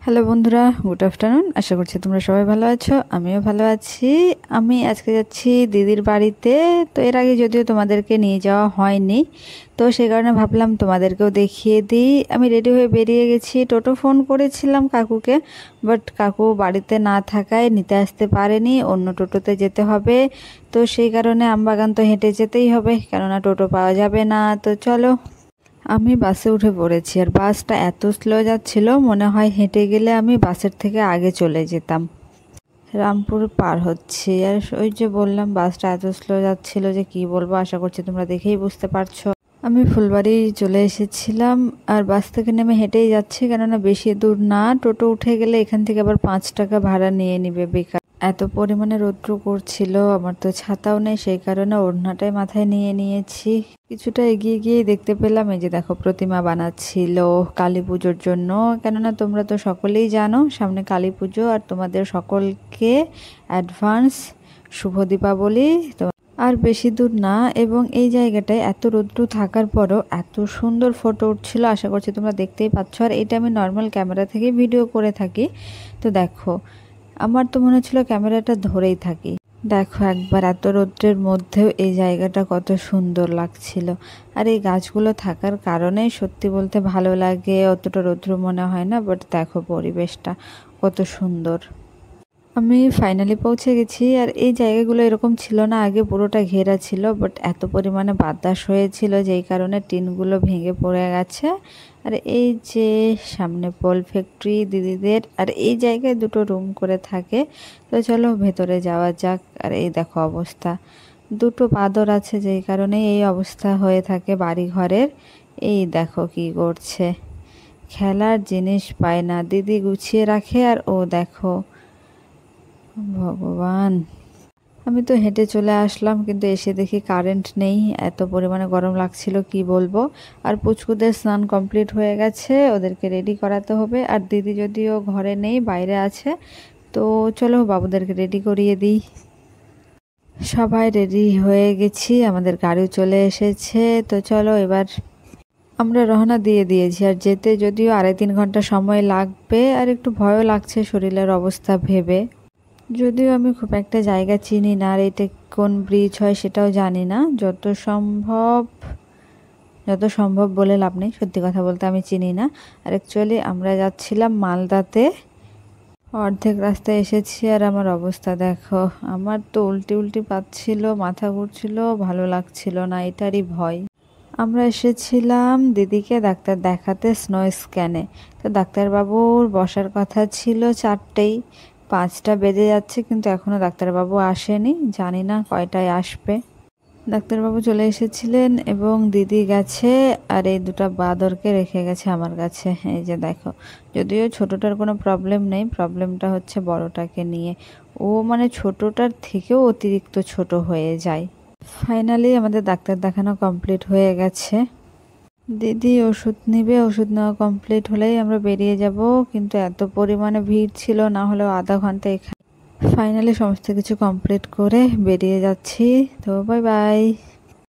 Hello বন্ধুরা, good afternoon. আশা করছি তোমরা সবাই ভালো আছো, আমিও ভালো আছি। আমি আজকে যাচ্ছি দিদির বাড়িতে। তো এর আগে যদিও তোমাদেরকে নিয়ে যাওয়া হয়নি, তো সেই কারণে ভাবলাম তোমাদেরকেও দেখিয়ে দিই। আমি রেডি হয়ে বেরিয়ে গেছি। টোটো ফোন করেছিলাম কাকুকে, বাট কাকু বাড়িতে না থাকায় নিতে আসতে পারেনি, অন্য টোটোতে যেতে হবে। তো সেই কারণে আমবাগান তো হেঁটে যেতেই হবে, কেননা টোটো পাওয়া যাবে না। তো চলো, আমি বাসে উঠে পড়েছি। আর বাসটা এত স্লো যাচ্ছিল, মনে হয় হেঁটে গেলে আমি বাসের থেকে আগে চলে যেতাম। রামপুর পার হচ্ছি, আর ওই যে বললাম বাসটা এত স্লো যাচ্ছিল যে কি বলবো, আশা করছি তোমরা দেখেই বুঝতে পারছো। আমি ফুলবাড়ি চলে এসেছিলাম, আর বাস থেকে নেমে হেঁটেই যাচ্ছি, কেননা বেশি দূর না। টোটো উঠে গেলে এখান থেকে আবার 5 টাকা ভাড়া নিয়ে নিবে, বেকার। এত পরিমাণে রৌদ্র করছিল, আমার তো ছাতাও নেই, সেই কারণে ওড়নাটাই মাথায় নিয়ে নিয়েছি। কিছুটা এগিয়ে গিয়ে দেখতে পেলাম, এই যে দেখো প্রতিমা বানাচ্ছিল কালী পুজোর জন্য। কেননা তোমরা তো সকলেই জানো সামনে কালী পুজো, আর তোমাদের সকলকে অ্যাডভান্স শুভ দীপাবলি। তো আর বেশি দূর না, এবং এই জায়গাটায় এত রৌদ্র থাকার পরও এত সুন্দর ফটো উঠছিল, আশা করছি তোমরা দেখতেই পাচ্ছ। আর এটা আমি নর্মাল ক্যামেরা থেকে ভিডিও করে থাকি। তো দেখো, আমার তো মনে হচ্ছিল ক্যামেরাটা ধরেই থাকি। দেখো একবার এত রৌদ্রের মধ্যেও এই জায়গাটা কত সুন্দর লাগছিল। আর এই গাছগুলো থাকার কারণেই সত্যি বলতে ভালো লাগে, অতটা রৌদ্র মনে হয় না। বাট দেখো পরিবেশটা কত সুন্দর। আমি ফাইনালি পৌঁছে গেছি। আর এই জায়গাগুলো এরকম ছিল না, আগে পুরোটা ঘেরা ছিল, বাট এত পরিমাণে বাতাস হয়েছিল যেই কারণে টিনগুলো ভেঙে পড়ে গেছে। আর এই যে সামনে পোল ফ্যাক্টরি দিদিদের, আর এই জায়গায় দুটো রুম করে থাকে। তো চলো ভেতরে যাওয়া যাক। আর এই দেখো অবস্থা, দুটো বাদর আছে যেই কারণে এই অবস্থা হয়ে থাকে বাড়ি ঘরের। এই দেখো কি করছে, খেলার জিনিস পায় না, দিদি গুছিয়ে রাখে আর ও দেখো, ভগবান। আমি তো হেঁটে চলে আসলাম, কিন্তু এসে দেখি কারেন্ট নেই, এত পরিমাণে গরম লাগছিল কি বলবো। আর পুচকুদের স্নান কমপ্লিট হয়ে গেছে, ওদেরকে রেডি করাতে হবে। আর দিদি যদিও ঘরে নেই, বাইরে আছে। তো চলো বাবুদেরকে রেডি করিয়ে দিই। সবাই রেডি হয়ে গেছি, আমাদের গাড়িও চলে এসেছে। তো চলো এবার আমরা রওনা দিয়ে দিয়েছি। আর যেতে যদিও 2.5-3 ঘন্টা সময় লাগবে, আর একটু ভয়ও লাগছে শরীরের অবস্থা ভেবে। যদিও আমি খুব একটা জায়গা চিনি না, আর এটা কোন ব্রিজ হয় সেটাও জানি না। যত সম্ভব বলে লাভ নেই, সত্যি কথা বলতে আমি চিনি না। আর অ্যাকচুয়ালি আমরা যাচ্ছিলাম মালদাতে, অর্ধেক রাস্তায় এসেছি। আর আমার অবস্থা দেখো, আমার তো উল্টি উল্টি পাচ্ছিল, মাথা ঘুরছিল, ভালো লাগছিল না, এটারই ভয়। আমরা এসেছিলাম দিদিকে ডাক্তার দেখাতে স্নো স্ক্যানে। তো ডাক্তারবাবুর বসার কথা ছিল 4টেই, 5টা বেজে যাচ্ছে, কিন্তু এখনও ডাক্তারবাবু আসেনি, জানি না কয়টায় আসবে। ডাক্তারবাবু চলে এসেছিলেন এবং দিদি গেছে, আর এই দুটো বাঁদরকে রেখে গেছে আমার কাছে। এই যে দেখো, যদিও ছোটোটার কোনো প্রবলেম নেই, প্রবলেমটা হচ্ছে বড়টাকে নিয়ে। ও মানে ছোটোটার থেকেও অতিরিক্ত ছোট হয়ে যায়। ফাইনালি আমাদের ডাক্তার দেখানো কমপ্লিট হয়ে গেছে। দিদি ওষুধ নিবে, ওষুধ নেওয়া কমপ্লিট হলেই আমরা বেরিয়ে যাব। কিন্তু এত পরিমাণে ভিড় ছিল, না হলেও আধা ঘন্টা এখানে। ফাইনালি সমস্ত কিছু কমপ্লিট করে বেরিয়ে যাচ্ছি। তো বাই বাই।